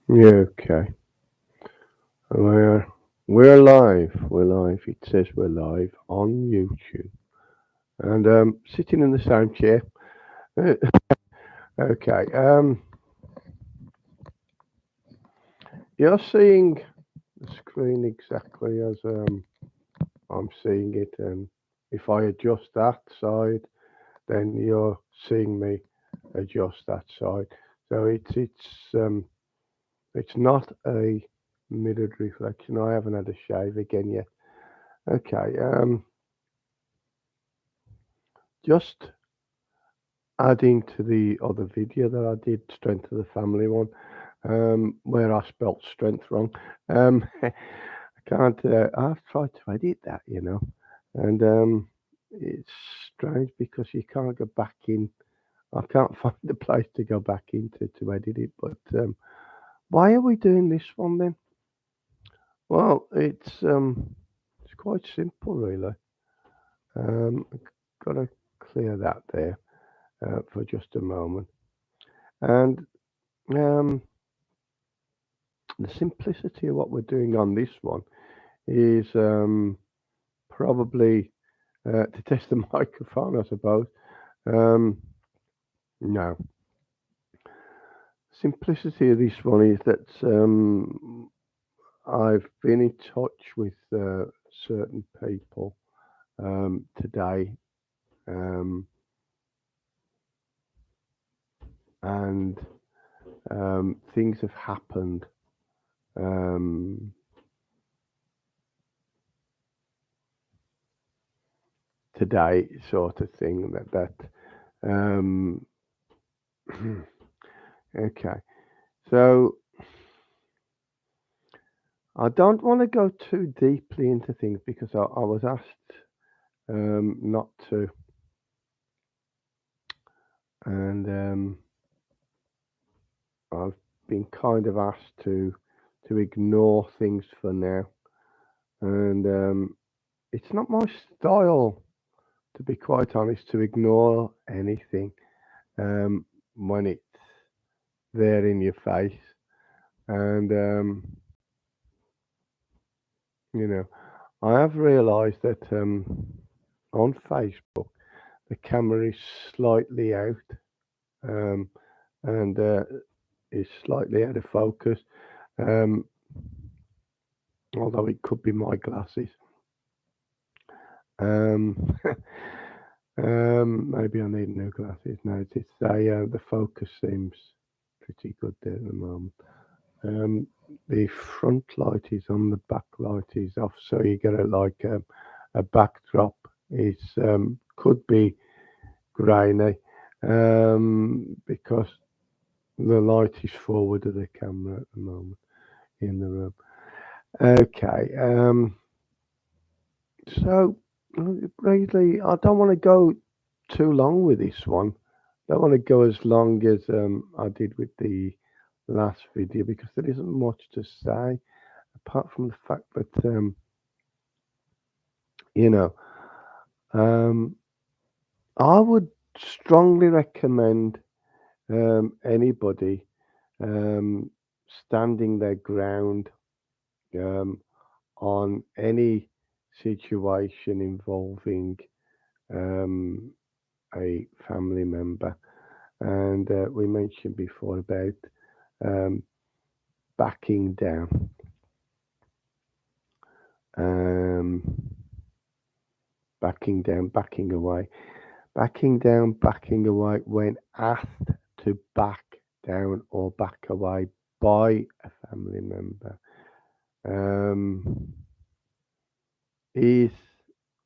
Yeah, okay. We're we're live. We're live. It says we're live on YouTube. And sitting in the same chair. Okay. You're seeing the screen exactly as I'm seeing it, and if I adjust that side, then you're seeing me adjust that side. So it's not a mirrored reflection. I haven't had a shave again yet. Okay. Just adding to the other video that I did, Strength of the Family one, where I spelt strength wrong. I can't. I've tried to edit that, and it's strange because you can't go back in. I can't find a place to go back into to edit it. But why are we doing this one then? Well, it's quite simple, really. I've got to clear that there for just a moment, and um, the simplicity of what we're doing on this one is probably to test the microphone, I suppose. Um, no, simplicity of this one is that I've been in touch with certain people today, um, and things have happened. Um, Today, sort of thing um, okay. So I don't want to go too deeply into things because I was asked not to, and I've been kind of asked to ignore things for now, and it's not my style, to be quite honest, to ignore anything when it's there in your face, and you know, I have realised that on Facebook the camera is slightly out. Um, and is slightly out of focus. Um, Although it could be my glasses. Um, Maybe I need new glasses now. It's the focus seems pretty good there at the moment. Um, the front light is on, the back light is off, so you get a backdrop. It's could be grainy because the light is forward of the camera at the moment in the room. Okay. So really, I don't want to go too long with this one. Don't want to go as long as I did with the last video because there isn't much to say apart from the fact that you know um, I would strongly recommend anybody um, standing their ground um, on any situation involving um, a family member. And we mentioned before about um, backing down, um, backing away, backing away when asked to back down or back away by a family member um, is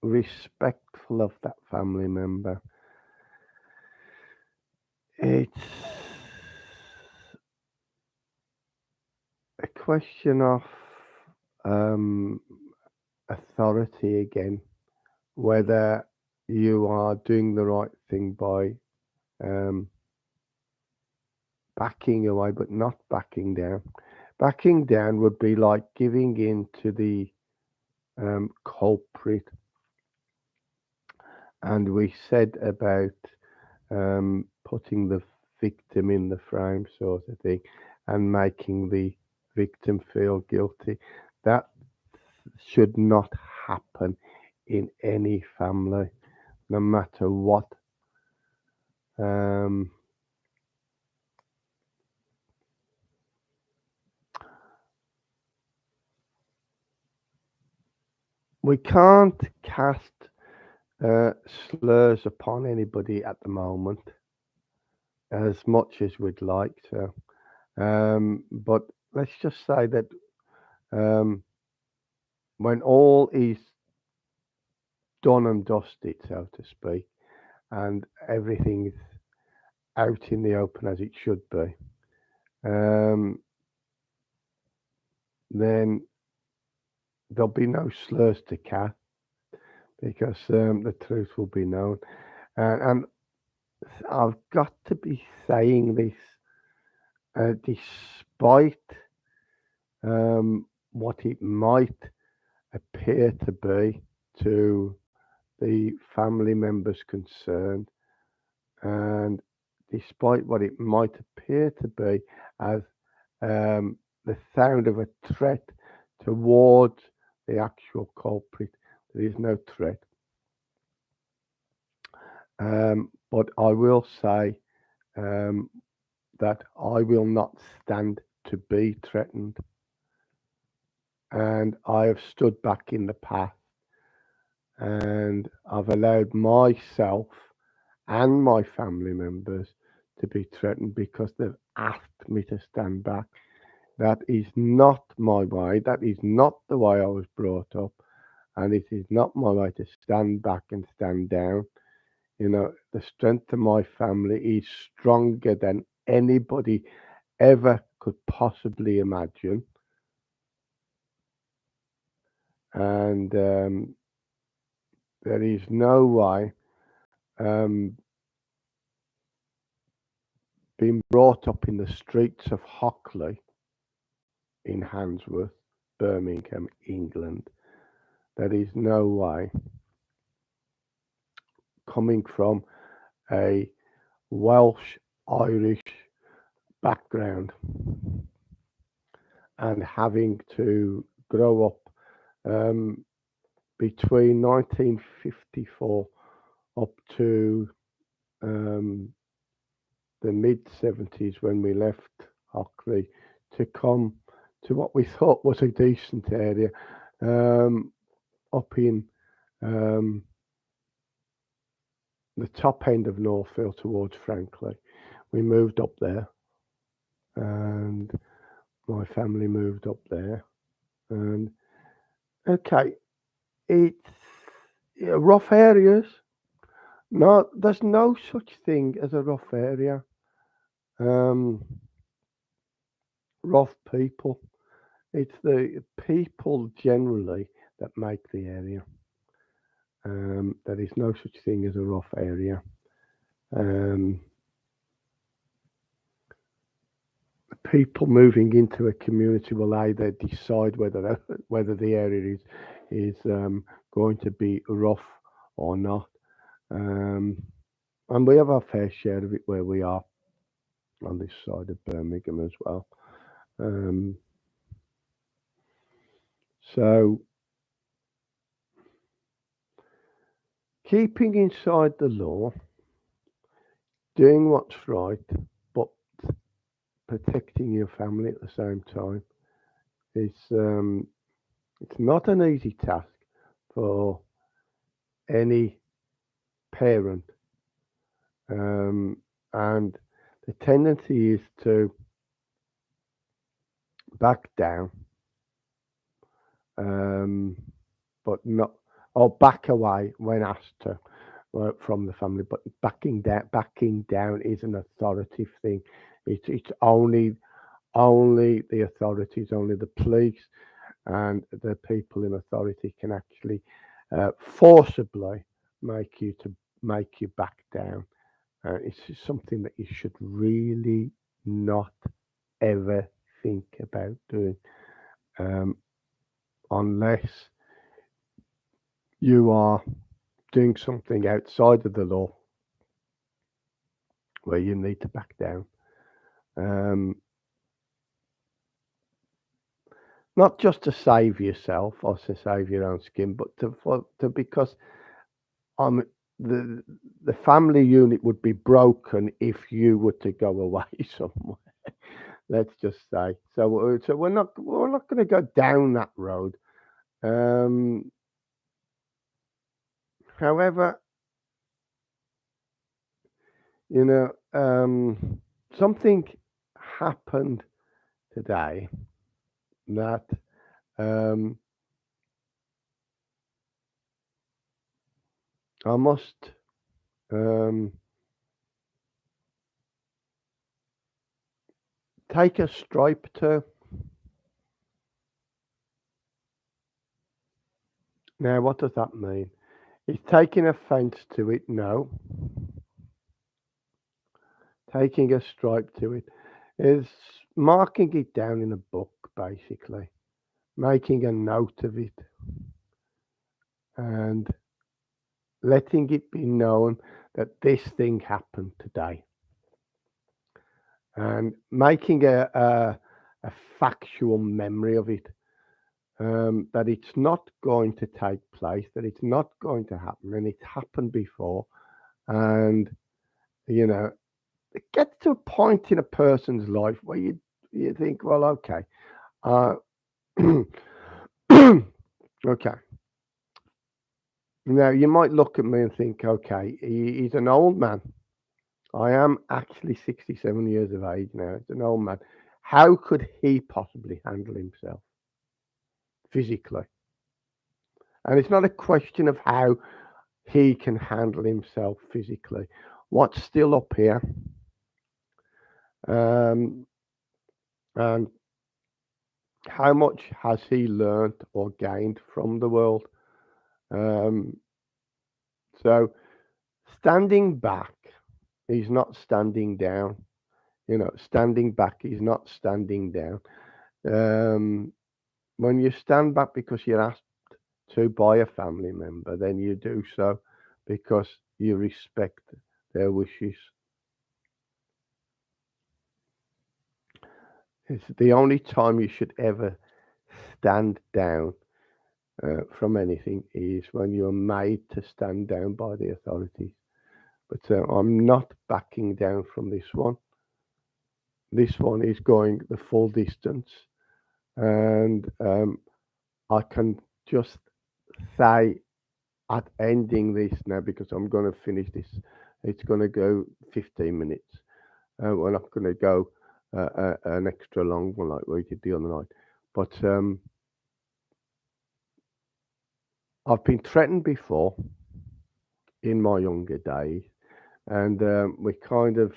respectful of that family member. It's a question of um, authority again, whether you are doing the right thing by um, backing away but not backing down. Backing down would be like giving in to the culprit, and we said about putting the victim in the frame, sort of thing. and making the victim feel guilty. That should not happen in any family, no matter what. Um, we can't cast slurs upon anybody at the moment as much as we'd like to. But let's just say that um, when all is done and dusted, so to speak, and everything's out in the open as it should be, um, then there'll be no slurs to cast because the truth will be known. And I've got to be saying this despite what it might appear to be to the family members concerned, and despite what it might appear to be as the sound of a threat towards the actual culprit, there is no threat. But I will say that I will not stand to be threatened. And I have stood back in the past and I've allowed myself and my family members to be threatened because they've asked me to stand back. That is not my way. That is not the way I was brought up. And it is not my way to stand back and stand down. You know, the strength of my family is stronger than anybody ever could possibly imagine. And there is no way um, being brought up in the streets of Hockley in Handsworth, Birmingham, England, there is no way coming from a Welsh Irish background and having to grow up between 1954 up to um, the mid 70s when we left Hockley to come to what we thought was a decent area um, up in um, the top end of Northfield towards Franklin. We moved up there and my family moved up there. And okay, it's rough areas. No, there's no such thing as a rough area. Um, rough people. It's the people generally that make the area. There is no such thing as a rough area. Um, people moving into a community will either decide whether the area is going to be rough or not. Um, and we have our fair share of it where we are on this side of Birmingham as well. Um, so keeping inside the law, doing what's right, but protecting your family at the same time it's not an easy task for any parent, um, and the tendency is to back down, um, but not or back away when asked to from the family. But backing down is an authoritative thing. It's only the authorities, only the police and the people in authority can actually forcibly make you back down. It's just something that you should really not ever think about doing um, unless you are doing something outside of the law where you need to back down. Um, not just to save yourself or to save your own skin, but to because um the the family unit would be broken if you were to go away somewhere. Let's just say. So we're not going to go down that road. Um, However, you know, something happened today that um, I must um, take a stripe to. Now, what does that mean? Is taking offence to it? No. Taking a stripe to it is marking it down in a book, basically, making a note of it, and letting it be known that this thing happened today, and making a factual memory of it. That it's not going to take place, that it's not going to happen, and it's happened before. And you know, it gets to a point in a person's life where you think, well, okay, uh, okay. Now you might look at me and think, okay, he's an old man. I am actually 67 years of age now. It's an old man. How could he possibly handle himself physically? And it's not a question of how he can handle himself physically. What's still up here? Um, and how much has he learned or gained from the world? Um, so standing back is not standing down. Standing back is not standing down. Um, when you stand back because you're asked to by a family member, then you do so because you respect their wishes. It's the only time you should ever stand down from anything is when you're made to stand down by the authorities. But I'm not backing down from this one. This one is going the full distance, and I can just say at ending this now because I'm going to finish this. It's going to go 15 minutes. We're not going to go an extra long one like we did the other night. But I've been threatened before in my younger days, and we kind of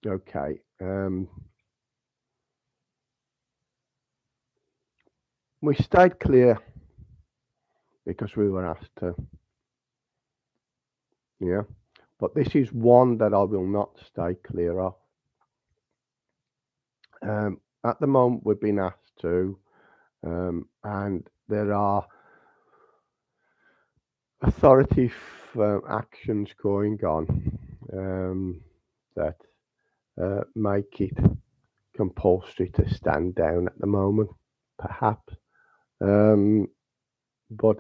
okay. We stayed clear because we were asked to, yeah. But this is one that I will not stay clear of. At the moment, we've been asked to, and there are authoritative actions going on that make it compulsory to stand down at the moment, perhaps. Um, but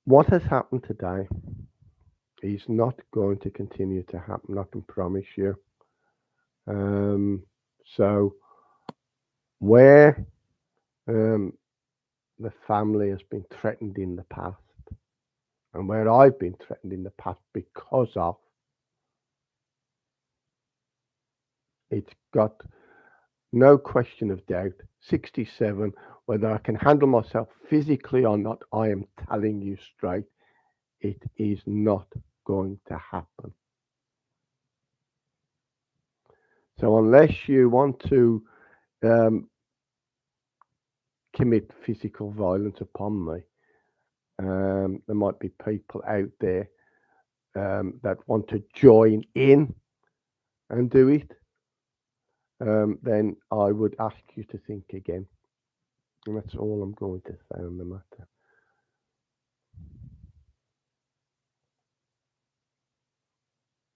what has happened today is not going to continue to happen, I can promise you. Um, so, where um, the family has been threatened in the past, and where I've been threatened in the past because of, it's got no question of doubt, 67, whether I can handle myself physically or not, I am telling you straight, it is not going to happen. So, unless you want to um, commit physical violence upon me, there might be people out there that want to join in and do it. Then I would ask you to think again. And that's all I'm going to say on the matter.